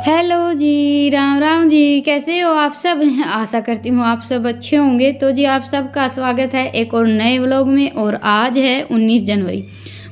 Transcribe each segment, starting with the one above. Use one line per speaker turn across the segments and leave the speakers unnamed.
Hello जी, राम राम जी, कैसे हो आप सब? आशा करती हूँ आप सब अच्छे होंगे। तो जी आप सबका स्वागत है एक और नए व्लॉग में। और आज है 19 जनवरी,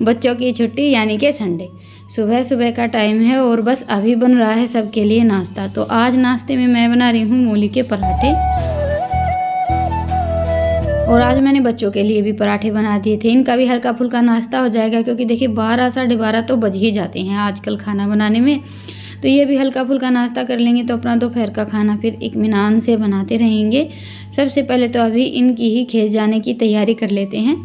बच्चों की छुट्टी यानी कि संडे। सुबह सुबह का टाइम है और बस अभी बन रहा है सबके लिए नाश्ता। तो आज नाश्ते में मैं बना रही हूँ मूली के पराठे। और आज मैंने बच्चों के लिए भी पराठे बना दिए थे। इनका भी हल्का फुल्का नाश्ता हो जाएगा, क्योंकि देखिए 12 साढ़े 12 तो बज ही जाते हैं आजकल खाना बनाने में। तो ये भी हल्का फुल्का नाश्ता कर लेंगे तो अपना दोपहर का खाना फिर इत्मीनान से बनाते रहेंगे। सबसे पहले तो अभी इनकी ही खेत जाने की तैयारी कर लेते हैं।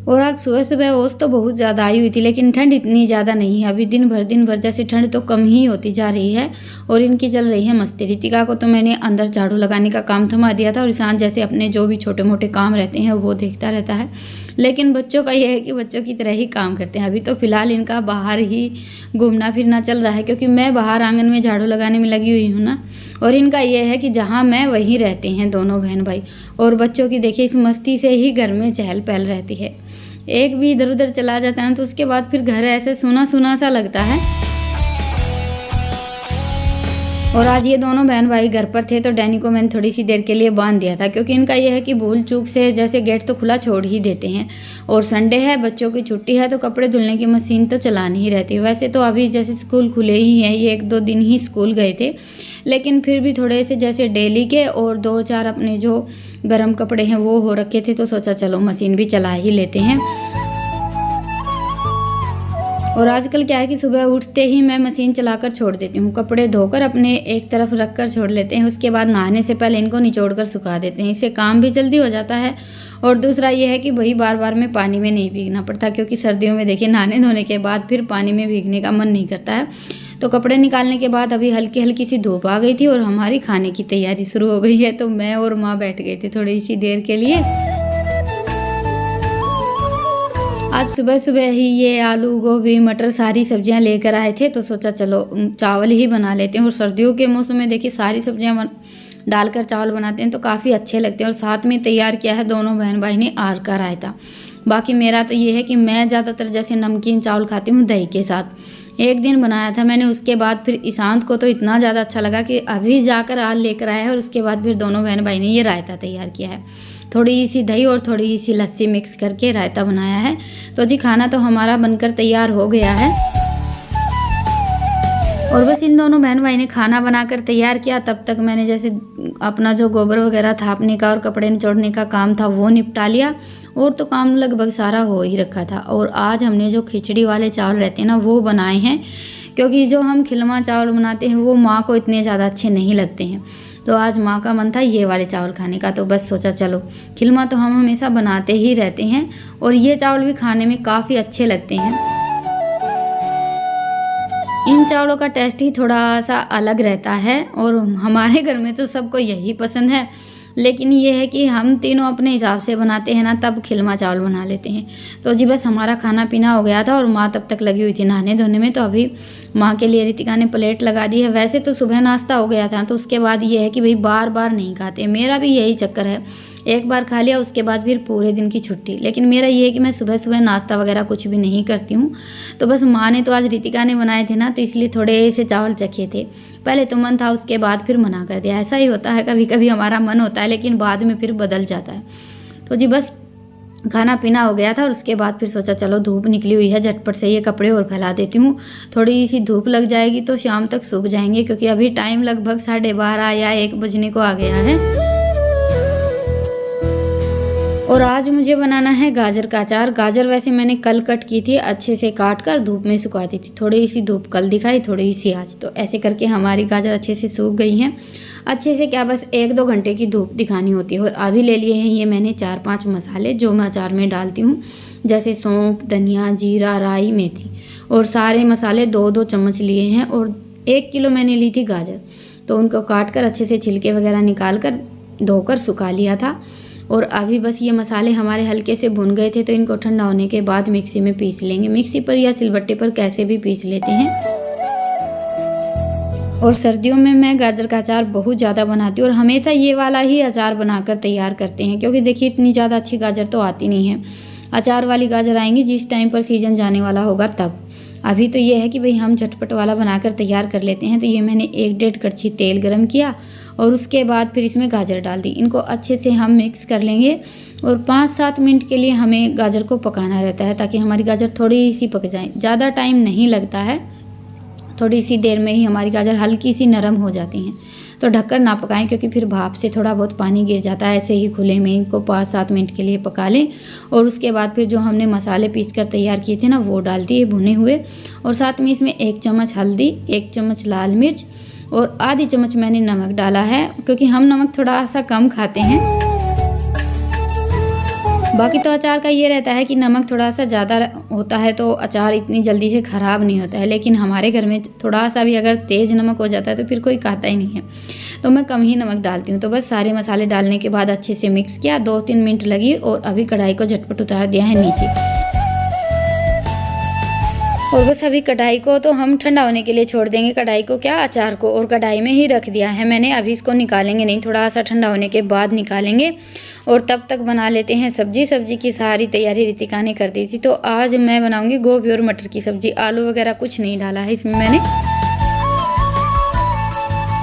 और आज सुबह सुबह ओस तो बहुत ज़्यादा आई हुई थी, लेकिन ठंड इतनी ज़्यादा नहीं है। अभी दिन भर जैसे ठंड तो कम ही होती जा रही है। और इनकी चल रही है मस्ती। रितिका को तो मैंने अंदर झाड़ू लगाने का काम थमा दिया था, और ईशान जैसे अपने जो भी छोटे मोटे काम रहते हैं वो देखता रहता है। लेकिन बच्चों का यह है कि बच्चों की तरह ही काम करते हैं। अभी तो फिलहाल इनका बाहर ही घूमना फिरना चल रहा है, क्योंकि मैं बाहर आंगन में झाड़ू लगाने में लगी हुई हूँ ना। और इनका यह है कि जहाँ मैं वहीं रहते हैं दोनों बहन भाई। और बच्चों की देखिए इस मस्ती से ही घर में चहल पहल रहती है। एक भी इधर उधर चला जाता है तो उसके बाद फिर घर ऐसे सूना सूना सा लगता है। और आज ये दोनों बहन भाई घर पर थे, तो डैनी को मैंने थोड़ी सी देर के लिए बांध दिया था, क्योंकि इनका यह है कि भूल चूक से जैसे गेट तो खुला छोड़ ही देते हैं। और संडे है, बच्चों की छुट्टी है, तो कपड़े धुलने की मशीन तो चलानी ही रहती है। वैसे तो अभी जैसे स्कूल खुले ही हैं, ये 1-2 दिन ही स्कूल गए थे, लेकिन फिर भी थोड़े से जैसे डेली के और 2-4 अपने जो गर्म कपड़े हैं वो हो रखे थे, तो सोचा चलो मशीन भी चला ही लेते हैं। और आजकल क्या है कि सुबह उठते ही मैं मशीन चलाकर छोड़ देती हूँ। कपड़े धोकर अपने एक तरफ रख कर छोड़ लेते हैं, उसके बाद नहाने से पहले इनको निचोड़ कर सुखा देते हैं। इससे काम भी जल्दी हो जाता है। और दूसरा ये है कि वही बार बार में पानी में नहीं भीगना पड़ता, क्योंकि सर्दियों में देखिए नहाने धोने के बाद फिर पानी में भीगने का मन नहीं करता है। तो कपड़े निकालने के बाद अभी हल्की हल्की सी धूप आ गई थी और हमारी खाने की तैयारी शुरू हो गई है। तो मैं और माँ बैठ गए थे थोड़ी सी देर के लिए। आज सुबह सुबह ही ये आलू गोभी मटर सारी सब्जियां लेकर आए थे, तो सोचा चलो चावल ही बना लेते हैं। और सर्दियों के मौसम में देखिए सारी सब्जियां डालकर चावल बनाते हैं तो काफ़ी अच्छे लगते हैं। और साथ में तैयार किया है दोनों बहन भाई ने आर का रायता। बाकी मेरा तो ये है कि मैं ज़्यादातर जैसे नमकीन चावल खाती हूँ दही के साथ। एक दिन बनाया था मैंने, उसके बाद फिर ईशांत को तो इतना ज़्यादा अच्छा लगा कि अभी जाकर आल लेकर आया है। और उसके बाद फिर दोनों बहन भाई ने ये रायता तैयार किया है। थोड़ी सी दही और थोड़ी सी लस्सी मिक्स करके रायता बनाया है। तो जी खाना तो हमारा बनकर तैयार हो गया है। और बस इन दोनों बहन भाई ने खाना बनाकर तैयार किया, तब तक मैंने जैसे अपना जो गोबर वगैरह थापने का और कपड़े निचोड़ने का काम था वो निपटा लिया। और तो काम लगभग सारा हो ही रखा था। और आज हमने जो खिचड़ी वाले चावल रहते हैं ना वो बनाए हैं, क्योंकि जो हम खिलमा चावल बनाते हैं वो माँ को इतने ज़्यादा अच्छे नहीं लगते हैं। तो आज माँ का मन था ये वाले चावल खाने का, तो बस सोचा चलो खिलमा तो हम हमेशा बनाते ही रहते हैं और ये चावल भी खाने में काफ़ी अच्छे लगते हैं। इन चावलों का टेस्ट ही थोड़ा सा अलग रहता है और हमारे घर में तो सबको यही पसंद है। लेकिन ये है कि हम तीनों अपने हिसाब से बनाते हैं ना, तब खिलमा चावल बना लेते हैं। तो जी बस हमारा खाना पीना हो गया था और माँ तब तक लगी हुई थी नहाने धोने में। तो अभी माँ के लिए रितिका ने प्लेट लगा दी है। वैसे तो सुबह नाश्ता हो गया था, तो उसके बाद ये है कि भाई बार बार नहीं खाते। मेरा भी यही चक्कर है, एक बार खा लिया उसके बाद फिर पूरे दिन की छुट्टी। लेकिन मेरा ये है कि मैं सुबह सुबह नाश्ता वगैरह कुछ भी नहीं करती हूँ। तो बस माँ ने तो आज रितिका ने बनाए थे ना, तो इसलिए थोड़े से चावल चखे थे। पहले तो मन था, उसके बाद फिर मना कर दिया। ऐसा ही होता है, कभी कभी हमारा मन होता है लेकिन बाद में फिर बदल जाता है। तो जी बस खाना पीना हो गया था और उसके बाद फिर सोचा चलो धूप निकली हुई है, झटपट से ये कपड़े और फैला देती हूँ। थोड़ी सी धूप लग जाएगी तो शाम तक सूख जाएंगे, क्योंकि अभी टाइम लगभग 12:30 या 1 बजने को आ गया है। और आज मुझे बनाना है गाजर का अचार। गाजर वैसे मैंने कल कट की थी, अच्छे से काट कर धूप में सुखा दी थी। थोड़ी सी धूप कल दिखाई, थोड़ी सी आज। तो ऐसे करके हमारी गाजर अच्छे से सूख गई हैं। अच्छे से क्या, बस 1-2 घंटे की धूप दिखानी होती है। और अभी ले लिए हैं ये मैंने 4-5 मसाले जो मैं अचार में डालती हूँ, जैसे सौंफ, धनिया, जीरा, राई, मेथी। और सारे मसाले 2-2 चम्मच लिए हैं। और 1 किलो मैंने ली थी गाजर, तो उनको काट कर अच्छे से छिलके वगैरह निकाल कर धोकर सुखा लिया था। और अभी बस ये मसाले हमारे हल्के से भुन गए थे, तो इनको ठंडा होने के बाद मिक्सी में पीस लेंगे। मिक्सी पर या सिलबट्टे पर कैसे भी पीस लेते हैं। और सर्दियों में मैं गाजर का अचार बहुत ज़्यादा बनाती हूँ और हमेशा ये वाला ही अचार बनाकर तैयार करते हैं, क्योंकि देखिए इतनी ज़्यादा अच्छी गाजर तो आती नहीं है। अचार वाली गाजर आएंगी जिस टाइम पर सीजन जाने वाला होगा तब। अभी तो ये है कि भाई हम झटपट वाला बनाकर तैयार कर लेते हैं। तो ये मैंने 1-1.5 कड़छी तेल गरम किया और उसके बाद फिर इसमें गाजर डाल दी। इनको अच्छे से हम मिक्स कर लेंगे और 5-7 मिनट के लिए हमें गाजर को पकाना रहता है, ताकि हमारी गाजर थोड़ी सी पक जाए। ज़्यादा टाइम नहीं लगता है, थोड़ी सी देर में ही हमारी गाजर हल्की सी नरम हो जाती हैं। तो ढककर ना पकाएं, क्योंकि फिर भाप से थोड़ा बहुत पानी गिर जाता है। ऐसे ही खुले में इनको 5-7 मिनट के लिए पका लें और उसके बाद फिर जो हमने मसाले पीस कर तैयार किए थे ना, वो डाल दिए भुने हुए। और साथ में इसमें 1 चम्मच हल्दी, 1 चम्मच लाल मिर्च और आधी चम्मच मैंने नमक डाला है, क्योंकि हम नमक थोड़ा सा कम खाते हैं। बाकी तो अचार का ये रहता है कि नमक थोड़ा सा ज़्यादा होता है तो अचार इतनी जल्दी से ख़राब नहीं होता है, लेकिन हमारे घर में थोड़ा सा भी अगर तेज़ नमक हो जाता है तो फिर कोई खाता ही नहीं है, तो मैं कम ही नमक डालती हूँ। तो बस सारे मसाले डालने के बाद अच्छे से मिक्स किया, 2-3 मिनट लगी और अभी कढ़ाई को झटपट उतार दिया है नीचे। और बस अभी कढ़ाई को तो हम ठंडा होने के लिए छोड़ देंगे, कढ़ाई को क्या अचार को, और कढ़ाई में ही रख दिया है मैंने। अभी इसको निकालेंगे नहीं, थोड़ा सा ठंडा होने के बाद निकालेंगे। और तब तक बना लेते हैं सब्जी। सब्जी की सारी तैयारी रितिका ने कर दी थी, तो आज मैं बनाऊंगी गोभी और मटर की सब्जी। आलू वगैरह कुछ नहीं डाला है इसमें मैंने।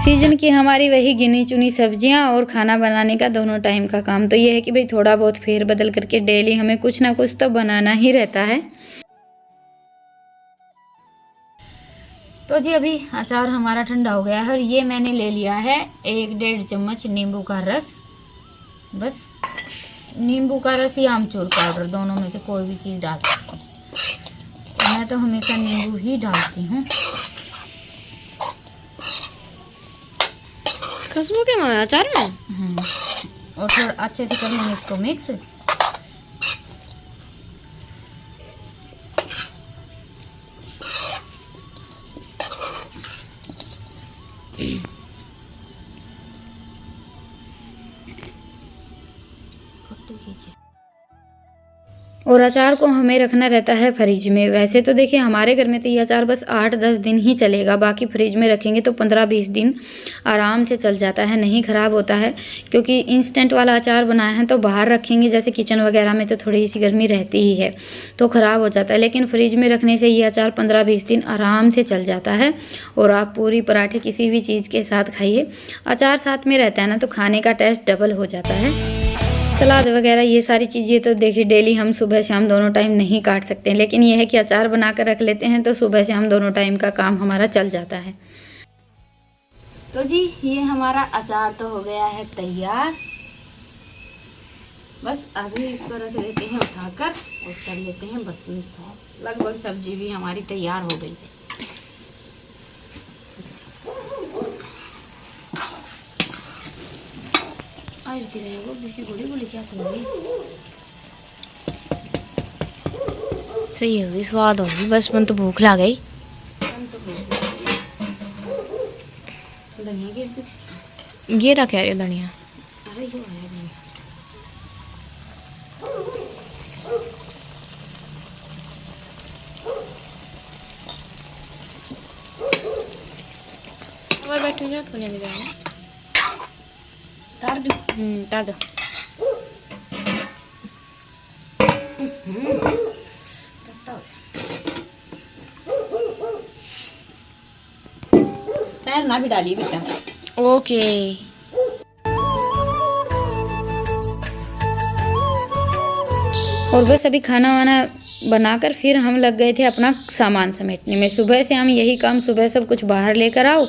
सीजन की हमारी वही गिनी चुनी सब्जियां और खाना बनाने का दोनों टाइम का काम तो ये है कि भाई थोड़ा बहुत फेर बदल करके डेली हमें कुछ ना कुछ तो बनाना ही रहता है। तो जी अभी अचार हमारा ठंडा हो गया है और ये मैंने ले लिया है 1-1.5 चम्मच नींबू का रस। बस नींबू का रस या आमचूर पाउडर, दोनों में से कोई भी चीज़ डाल सकते हैं। मैं तो हमेशा नींबू ही डालती हूँ।
खुशबू के मारे अचार में
और थोड़ा अच्छे से कर लेंगे इसको मिक्स। और अचार को हमें रखना रहता है फ्रिज में। वैसे तो देखिए हमारे घर में तो ये अचार बस 8-10 दिन ही चलेगा, बाकी फ्रिज में रखेंगे तो 15-20 दिन आराम से चल जाता है, नहीं ख़राब होता है। क्योंकि इंस्टेंट वाला अचार बनाया है तो बाहर रखेंगे, जैसे किचन वगैरह में, तो थोड़ी सी गर्मी रहती ही है तो ख़राब हो जाता है। लेकिन फ्रिज में रखने से ये अचार 15-20 दिन आराम से चल जाता है। और आप पूरी पराठे किसी भी चीज़ के साथ खाइए, अचार साथ में रहता है ना तो खाने का टेस्ट डबल हो जाता है। सलाद वगैरह ये सारी चीज़ें तो देखिए डेली हम सुबह शाम दोनों टाइम नहीं काट सकते हैं, लेकिन ये है कि अचार बना कर रख लेते हैं तो सुबह शाम दोनों टाइम का काम हमारा चल जाता है। तो जी ये हमारा अचार तो हो गया है तैयार। बस अभी इसको रख देते हैं उठाकर और कर लेते हैं बर्तन साफ। लगभग सब्जी भी हमारी तैयार हो गई है। क्या
सही होगी, स्वाद होगी। बस मन तो भूख लग गई। ये रखा है धनिया।
अरे ये है धनिया।
बैठो जा धनिया दे
तार दो।
तार दो।
पैर ना भी डालिए बेटा।
ओके।
और बस अभी खाना वाना बनाकर फिर हम लग गए थे अपना सामान समेटने में। सुबह से हम यही काम, सुबह सब कुछ बाहर लेकर आओ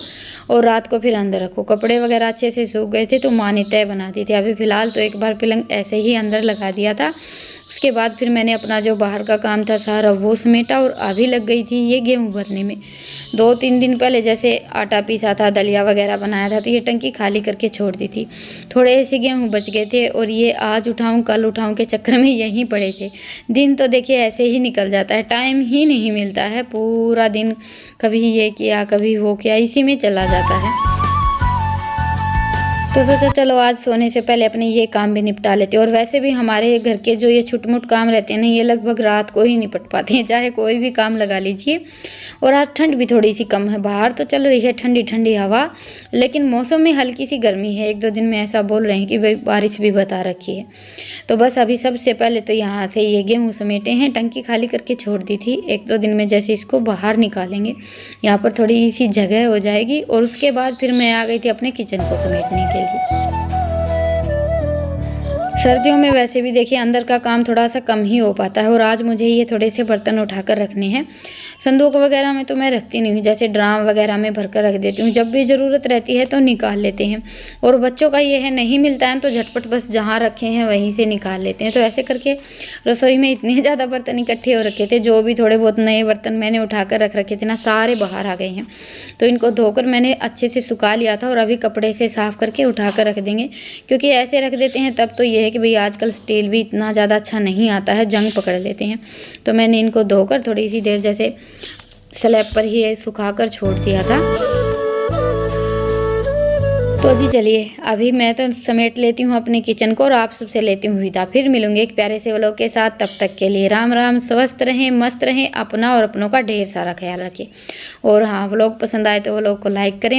और रात को फिर अंदर रखो। कपड़े वगैरह अच्छे से सूख गए थे तो माँ ने तय बना दी थी। अभी फ़िलहाल तो एक बार पलंग ऐसे ही अंदर लगा दिया था। उसके बाद फिर मैंने अपना जो बाहर का काम था सारा वो समेटा और अभी लग गई थी ये गेहूँ भरने में। 2-3 दिन पहले जैसे आटा पीसा था, दलिया वगैरह बनाया था, तो ये टंकी खाली करके छोड़ दी थी। थोड़े ऐसे गेहूँ बच गए थे और ये आज उठाऊँ कल उठाऊँ के चक्कर में यहीं पड़े थे। दिन तो देखिए ऐसे ही निकल जाता है, टाइम ही नहीं मिलता है। पूरा दिन कभी ये किया कभी वो किया, इसी में चला जाता है। तो सोचा चलो आज सोने से पहले अपने ये काम भी निपटा लेते हैं। और वैसे भी हमारे घर के जो ये छुटमुट काम रहते हैं ना, ये लगभग रात को ही निपट पाते हैं, चाहे कोई भी काम लगा लीजिए। और आज ठंड भी थोड़ी सी कम है, बाहर तो चल रही है ठंडी ठंडी हवा, लेकिन मौसम में हल्की सी गर्मी है। 1-2 दिन में ऐसा बोल रहे हैं कि भाई बारिश भी बता रखी है। तो बस अभी सबसे पहले तो यहाँ से ये गेहूँ समेटे हैं, टंकी खाली करके छोड़ दी थी। 1-2 दिन में जैसे इसको बाहर निकालेंगे, यहाँ पर थोड़ी सी जगह हो जाएगी। और उसके बाद फिर मैं आ गई थी अपने किचन को समेटने के लिए। सर्दियों में वैसे भी देखिए अंदर का काम थोड़ा सा कम ही हो पाता है। और आज मुझे ये थोड़े से बर्तन उठाकर रखने हैं। संदूक वगैरह में तो मैं रखती नहीं हूँ, जैसे ड्राम वगैरह में भरकर रख देती हूँ, जब भी ज़रूरत रहती है तो निकाल लेते हैं। और बच्चों का ये है, नहीं मिलता है तो झटपट बस जहाँ रखे हैं वहीं से निकाल लेते हैं। तो ऐसे करके रसोई में इतने ज़्यादा बर्तन इकट्ठे हो रखे थे, जो भी थोड़े बहुत नए बर्तन मैंने उठाकर रख रखे थे ना, सारे बाहर आ गए हैं। तो इनको धोकर मैंने अच्छे से सुखा लिया था और अभी कपड़े से साफ़ करके उठाकर रख देंगे, क्योंकि ऐसे रख देते हैं तब तो ये है कि भाई आजकल स्टील भी इतना ज़्यादा अच्छा नहीं आता है, जंग पकड़ लेते हैं। तो मैंने इनको धोकर थोड़ी सी देर जैसे स्लैब पर ही सुखाकर छोड़ दिया था। तो जी चलिए अभी मैं तो समेट लेती हूँ अपने किचन को और आप सबसे लेती हूँ विदा। फिर मिलूंगी एक प्यारे से व्लॉग के साथ, तब तक के लिए राम राम। स्वस्थ रहें, मस्त रहें, अपना और अपनों का ढेर सारा ख्याल रखें। और हाँ, व्लॉग पसंद आए तो व्लॉग को लाइक करें।